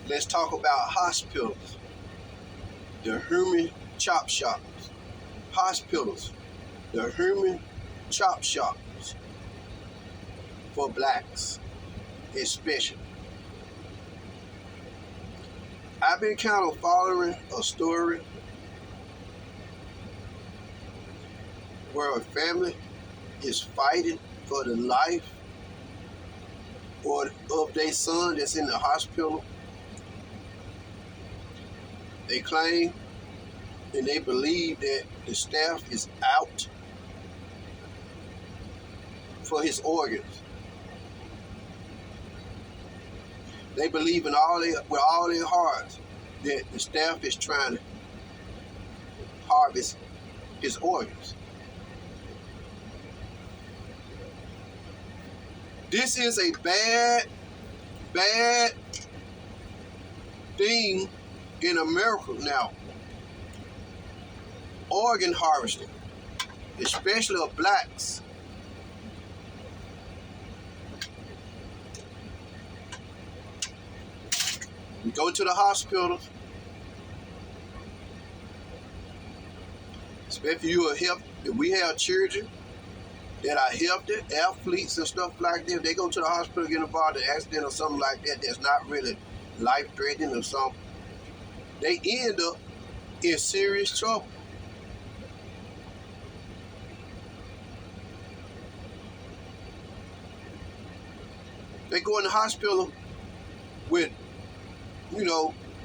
Let's talk about hospitals, the human chop shops. Hospitals, the human chop shops for blacks, especially. I've been kind of following a story where a family is fighting for the life or of their son that's in the hospital. They claim and they believe that the staff is out for his organs. They believe with all their hearts that the staff is trying to harvest his organs. This is a bad thing in America now. Organ harvesting, especially of blacks. We go to the hospitals, especially if we have children that are healthy, athletes and stuff like that. If they go to the hospital, get involved in an accident or something like that that's not really life-threatening or something, they end up in serious trouble. They go in the hospital with,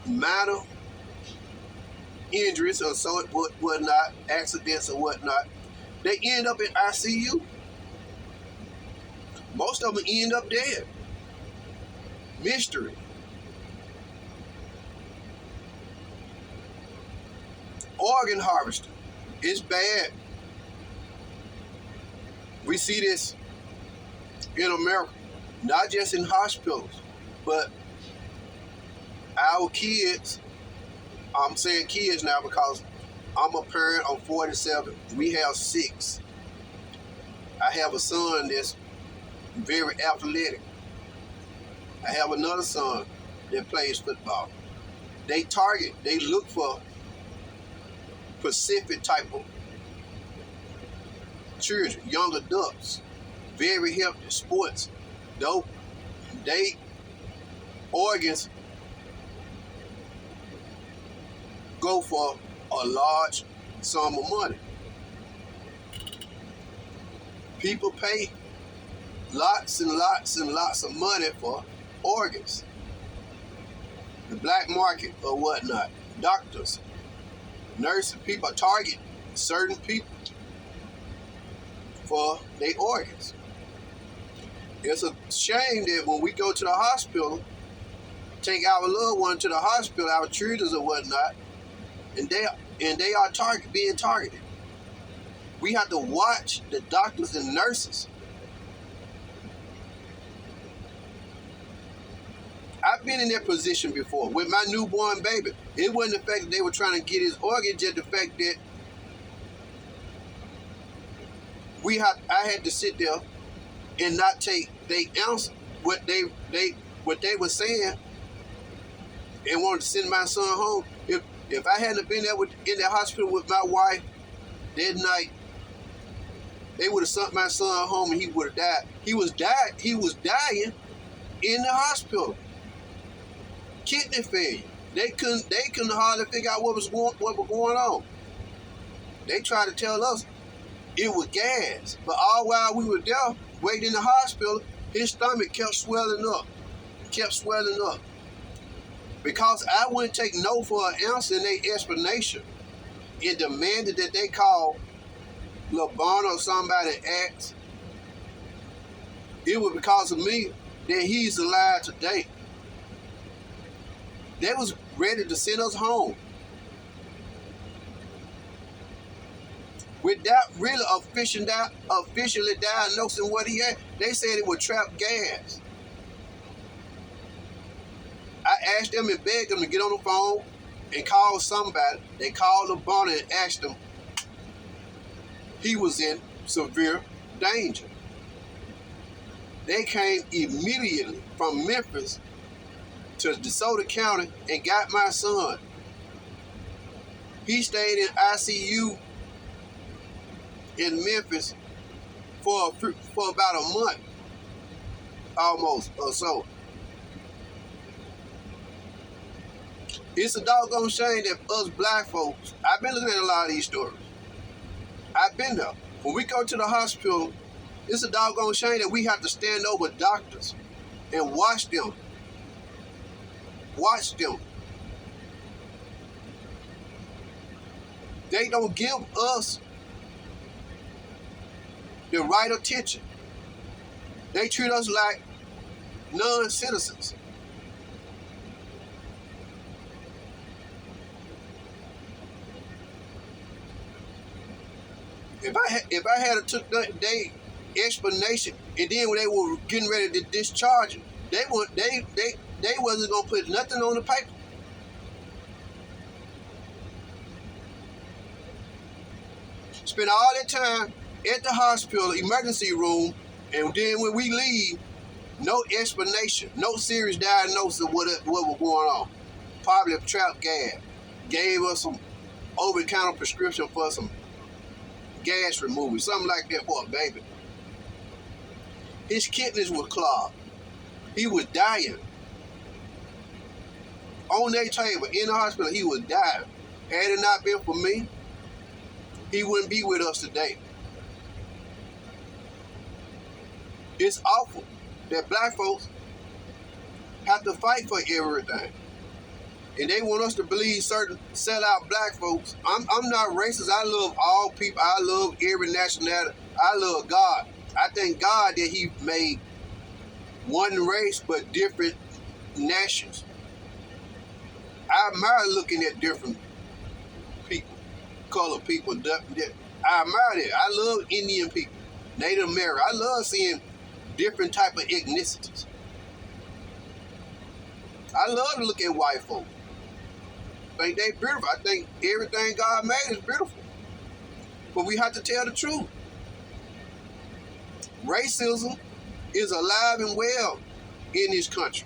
minor injuries or so whatnot, accidents or whatnot. They end up in ICU. Most of them end up dead. Mystery. Organ harvesting is bad. We see this in America, not just in hospitals, but our kids. I'm saying kids now because I'm a parent. I'm 47. We have 6. I have a son that's very athletic. I have another son that plays football. They look for specific type of children, young adults, very healthy, sports. Though they organs go for a large sum of money. People pay lots and lots and lots of money for organs. The black market or whatnot. Doctors, nurses, people target certain people for their organs. It's a shame that when we go to the hospital, take our loved one to the hospital, our children or whatnot, and they are being targeted. We have to watch the doctors and nurses. I've been in that position before with my newborn baby. It wasn't the fact that they were trying to get his organ, just the fact that I had to sit there and not take they ounce what they were saying and wanted to send my son home. If I hadn't been there in the hospital with my wife that night, they would have sent my son home and he would have died. He was dying in the hospital. Kidney failure. They couldn't hardly figure out what was going on. They tried to tell us it was gas, but all while we were there waiting in the hospital, his stomach kept swelling up. Because I wouldn't take no for an answer in their explanation and demanded that they call LeBron or somebody and ask. It was because of me that he's alive today. They was ready to send us home without really officially diagnosing what he had. They said it was trapped gas. I asked them and begged them to get on the phone and call somebody. They called LeBron and asked him. He was in severe danger. They came immediately from Memphis to DeSoto County and got my son. He stayed in ICU in Memphis for about a month, almost, or so. It's a doggone shame that us black folks, I've been looking at a lot of these stories. I've been there. When we go to the hospital, it's a doggone shame that we have to stand over doctors and watch them. Watch them. They don't give us the right attention. They treat us like non-citizens. If I had took their explanation, and then when they were getting ready to discharge him, they wasn't gonna put nothing on the paper. Spend all that time at the hospital emergency room, and then when we leave, no explanation, no serious diagnosis of what was going on. Probably a trapped gas. Gave us some over-the-counter prescription for some gas removal, something like that for a baby. His kidneys were clogged. He was dying. On their table, in the hospital, he was dying. Had it not been for me, he wouldn't be with us today. It's awful that black folks have to fight for everything. And they want us to believe certain sellout black folks. I'm not racist. I love all people. I love every nationality. I love God. I thank God that he made one race but different nations. I admire looking at different people, colored people. I admire that. I love Indian people, Native American. I love seeing different type of ethnicities. I love to look at white folk. I think they beautiful. I think everything God made is beautiful. But we have to tell the truth. Racism is alive and well in this country.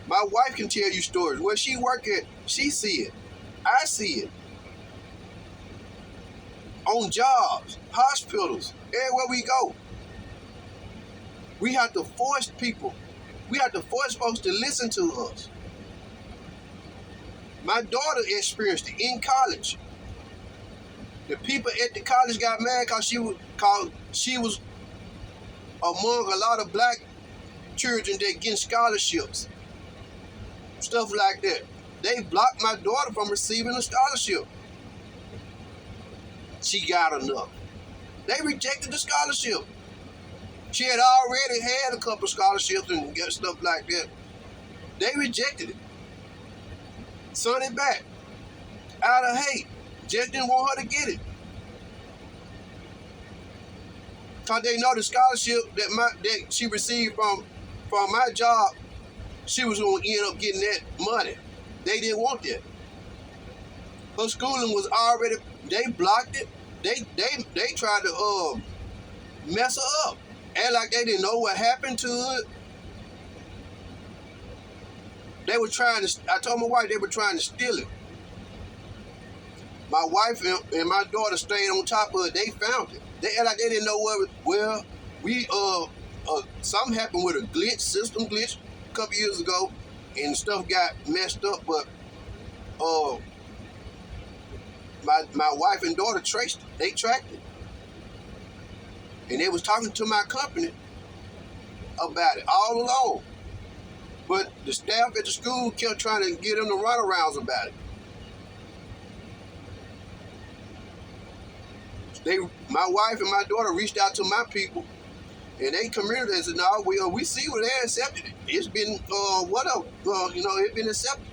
My wife can tell you stories. Where she work at, she see it. I see it. On jobs, hospitals, everywhere we go. We have to force people. We have to force folks to listen to us. My daughter experienced it in college. The people at the college got mad because she was among a lot of black children that getting scholarships. Stuff like that. They blocked my daughter from receiving a scholarship. She got enough. They rejected the scholarship. She had already had a couple of scholarships and stuff like that. They rejected it. Sent it back. Out of hate. Just didn't want her to get it. Because they know the scholarship that she received from my job, she was going to end up getting that money. They didn't want that. Her schooling was already, they blocked it. They tried to mess her up. And like they didn't know what happened to it. They were trying to, I told my wife they were trying to steal it. My wife and my daughter stayed on top of it. They found it. They act like they didn't know well, something happened with a glitch, system glitch a couple years ago, and stuff got messed up, but my wife and daughter traced it. They tracked it. And they was talking to my company about it all along. But the staff at the school kept trying to get them to runarounds about it. My wife and my daughter reached out to my people, and they community and said, "No, we see where they accepted it. It's been it's been accepted."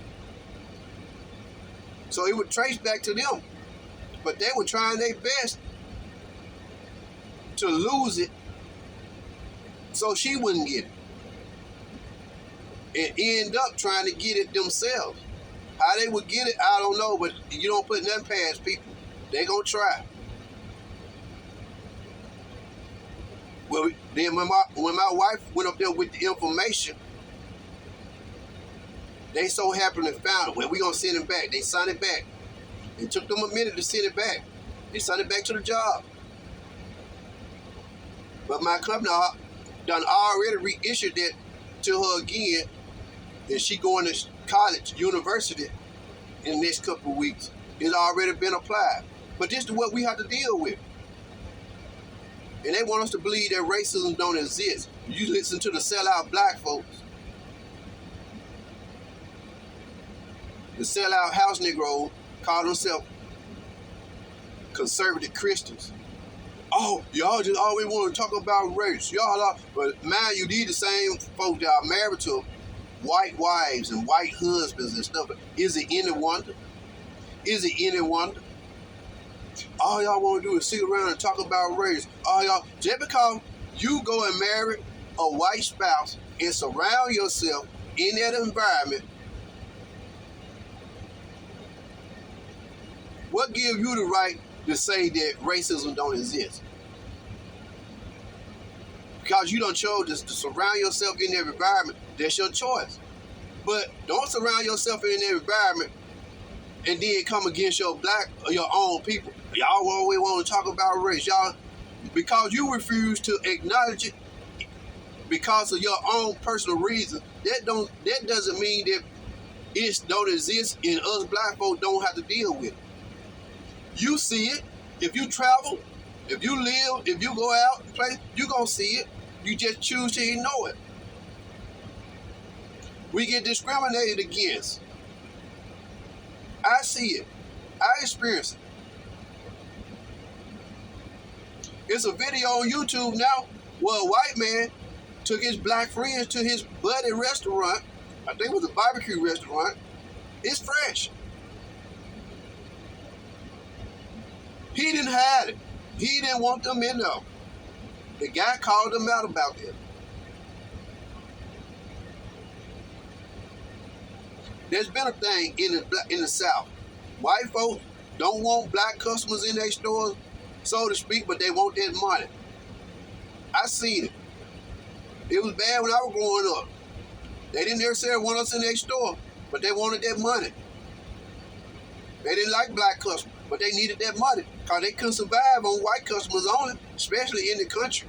So it would trace back to them, but they were trying their best to lose it, so she wouldn't get it, and end up trying to get it themselves. How they would get it, I don't know, but you don't put nothing past people. They gonna try. Well, then when my wife went up there with the information, They so happily found it. Well, we gonna send it back. They sent it back. It took them a minute to send it back. They sent it back to the job. But my company done already reissued it to her again, and she going to college, university in the next couple of weeks. It's already been applied. But this is what we have to deal with. And they want us to believe that racism don't exist. You listen to the sellout black folks, the sellout house Negroes call themselves conservative Christians. Oh, y'all just always want to talk about race. Y'all are, but man, you need the same folks that are married to white wives and white husbands and stuff. Is it any wonder? Is it any wonder? All y'all want to do is sit around and talk about race. All y'all, just because you go and marry a white spouse and surround yourself in that environment, what gives you the right to say that racism don't exist? Because you done chose to surround yourself in that environment, that's your choice. But don't surround yourself in that environment and then come against your black or your own people. Y'all always want to talk about race. Y'all, because you refuse to acknowledge it because of your own personal reasons, that doesn't mean that it don't exist and us black folks don't have to deal with it. You see it. If you travel, if you live, if you go out and play, you're going to see it. You just choose to ignore it. We get discriminated against. I see it. I experience it. It's a video on YouTube now where a white man took his black friends to his buddy restaurant. I think it was a barbecue restaurant. It's fresh. He didn't hide it. He didn't want them in there. The guy called them out about that. There's been a thing in the South. White folks don't want black customers in their stores, so to speak, but they want that money. I seen it. It was bad when I was growing up. They didn't necessarily want us in their store, but they wanted that money. They didn't like black customers, but they needed that money because they couldn't survive on white customers only, especially in the country.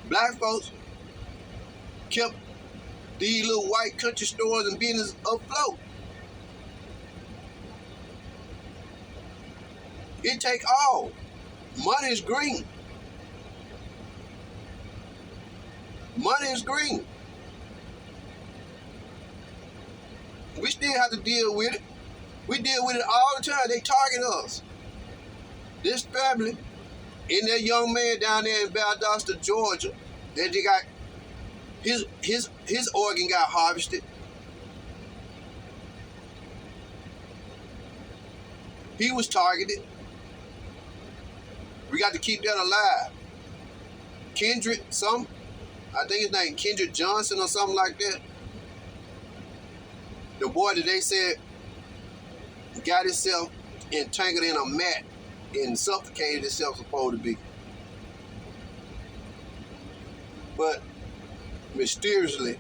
Black folks kept these little white country stores and businesses afloat. It take all. Money is green. Money is green. We still have to deal with it. We deal with it all the time. They target us. This family and that young man down there in Valdosta, Georgia, that they got his organ got harvested. He was targeted. We got to keep that alive. Kendrick, I think his name Kendrick Johnson or something like that. The boy that they said got himself entangled in a mat and suffocated himself, supposed to be. But mysteriously,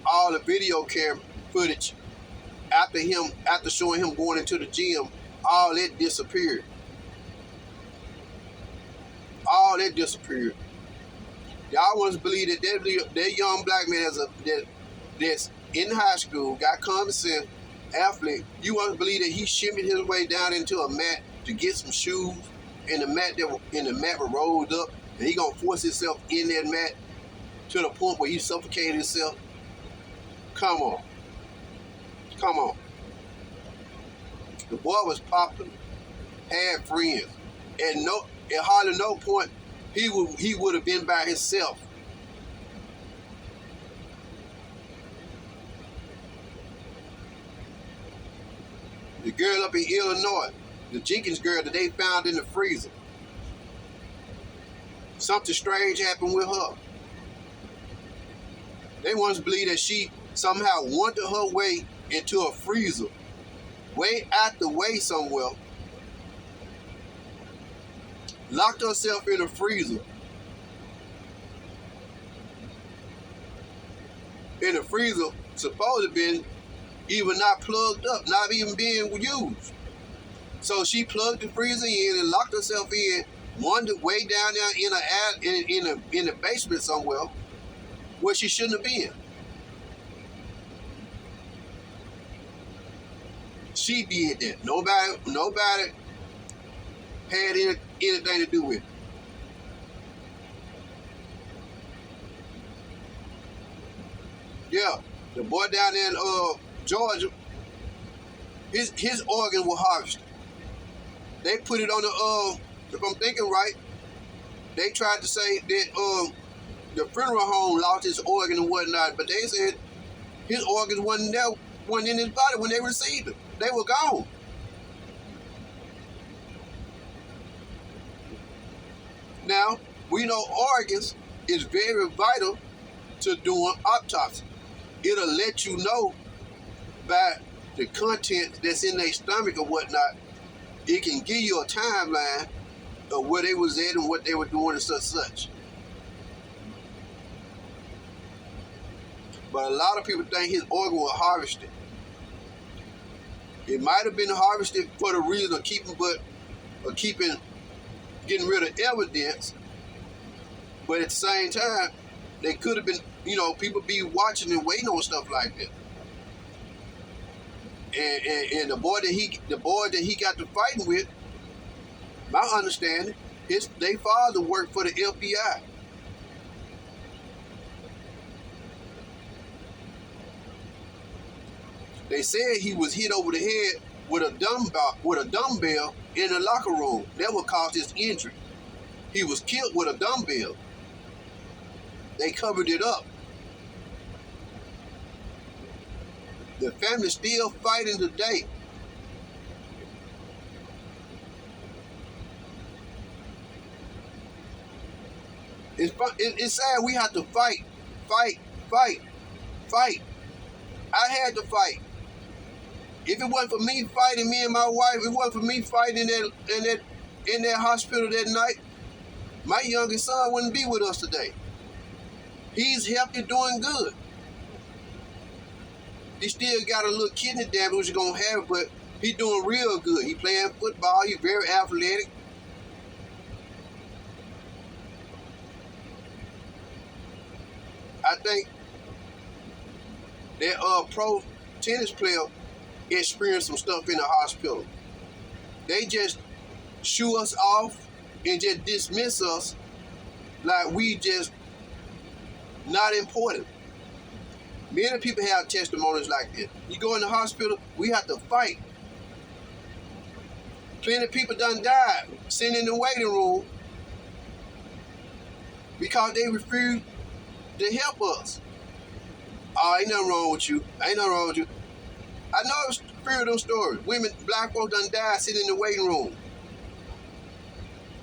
all the video camera footage after showing him going into the gym, all that disappeared. All that disappeared. Y'all want to believe that young black man that's in high school, got common sense, athlete, you want to believe that he shimmied his way down into a mat to get some shoes, and the mat was rolled up, and he gonna force himself in that mat to the point where he suffocated himself? Come on. Come on. The boy was popular, had friends, and at hardly no point he would have been by himself. The girl up in Illinois, the Jenkins girl that they found in the freezer, something strange happened with her. They want to believe that she somehow wanted her way into a freezer, way out the way somewhere, locked herself in a freezer, And the freezer supposed to been even not plugged up, not even being used. So she plugged the freezer in and locked herself in, one way down there in the basement somewhere where she shouldn't have been. She did that. Nobody had anything to do with it. Yeah, the boy down there in Georgia, his organ was harvested. They put it on the, if I'm thinking right, they tried to say that the funeral home lost his organ and whatnot, but they said his organs wasn't in his body when they received it. They were gone. Now, we know organs is very vital to doing autopsy. It'll let you know by the content that's in their stomach or whatnot. It can give you a timeline of where they was at and what they were doing and such. But a lot of people think his organ was harvested. It might have been harvested for the reason of getting rid of evidence. But at the same time, they could have been, people be watching and waiting on stuff like that. And the boy that he got to fighting with, my understanding, their father worked for the FBI. They said he was hit over the head with a dumbbell in the locker room. That would cause his injury. He was killed with a dumbbell. They covered it up. The family still fighting today. It's sad we have to fight. I had to fight. If it wasn't for me fighting, me and my wife, if it wasn't for me fighting in that hospital that night, my youngest son wouldn't be with us today. He's healthy, doing good. He still got a little kidney damage, which he's gonna have, but he's doing real good. He playing football. He's very athletic. I think that pro tennis player experienced some stuff in the hospital. They just shoo us off and just dismiss us like we just not important. Many people have testimonies like this. You go in the hospital, we have to fight. Plenty of people done died sitting in the waiting room because they refused to help us. Oh, ain't nothing wrong with you. Ain't nothing wrong with you. I know it's a few of those stories. Women, black folks done died sitting in the waiting room.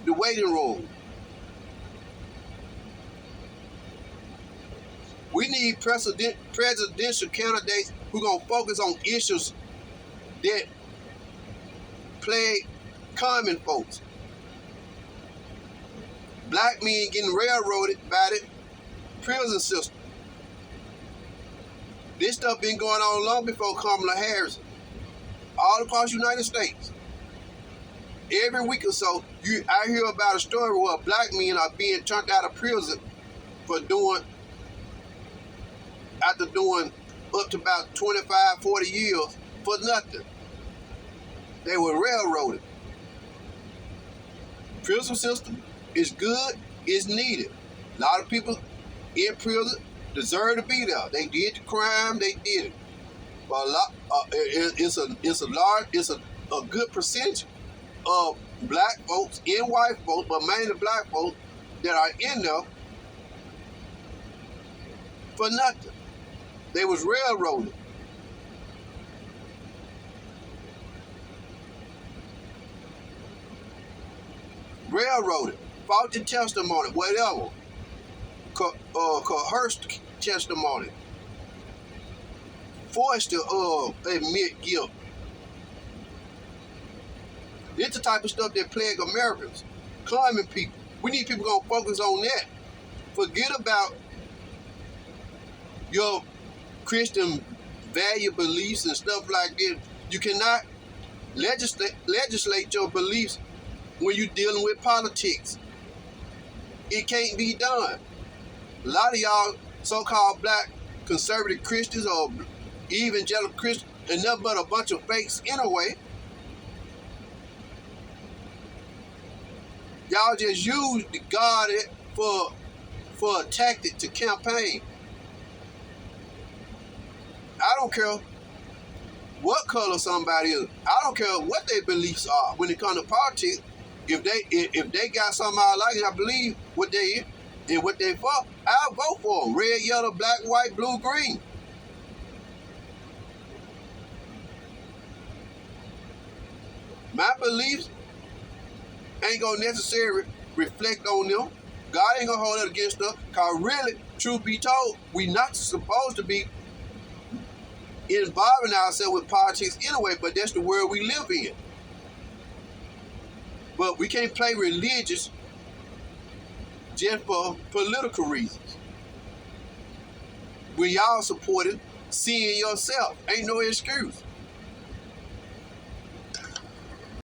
The waiting room. We need presidential candidates who gonna focus on issues that plague common folks. Black men getting railroaded by the prison system. This stuff been going on long before Kamala Harris, all across the United States. Every week or so, I hear about a story where black men are being turned out of prison after doing up to about 25, 40 years for nothing. They were railroaded. Prison system is good, it's needed. A lot of people in prison deserve to be there. They did the crime, they did it. But it's a good percentage of black folks and white folks, but mainly black folks, that are in there for nothing. They was railroaded. Railroaded. Faulty testimony, whatever. Coerced testimony. Forced to admit guilt. It's the type of stuff that plague Americans. Common people. We need people gonna focus on that. Forget about your Christian value beliefs and stuff like this. You cannot legislate your beliefs when you're dealing with politics. It can't be done. A lot of y'all so-called black conservative Christians or evangelical Christians and nothing but a bunch of fakes anyway. Y'all just use the God for a tactic to campaign. I don't care what color somebody is. I don't care what their beliefs are when it comes to politics. If they got something I like and I believe what they and what they for, I'll vote for them. Red, yellow, black, white, blue, green. My beliefs ain't gonna necessarily reflect on them. God ain't gonna hold it against us. Cause really, truth be told, we not supposed to be involving ourselves with politics anyway, but that's the world we live in. But we can't play religious just for political reasons. When y'all supporting seeing yourself, ain't no excuse.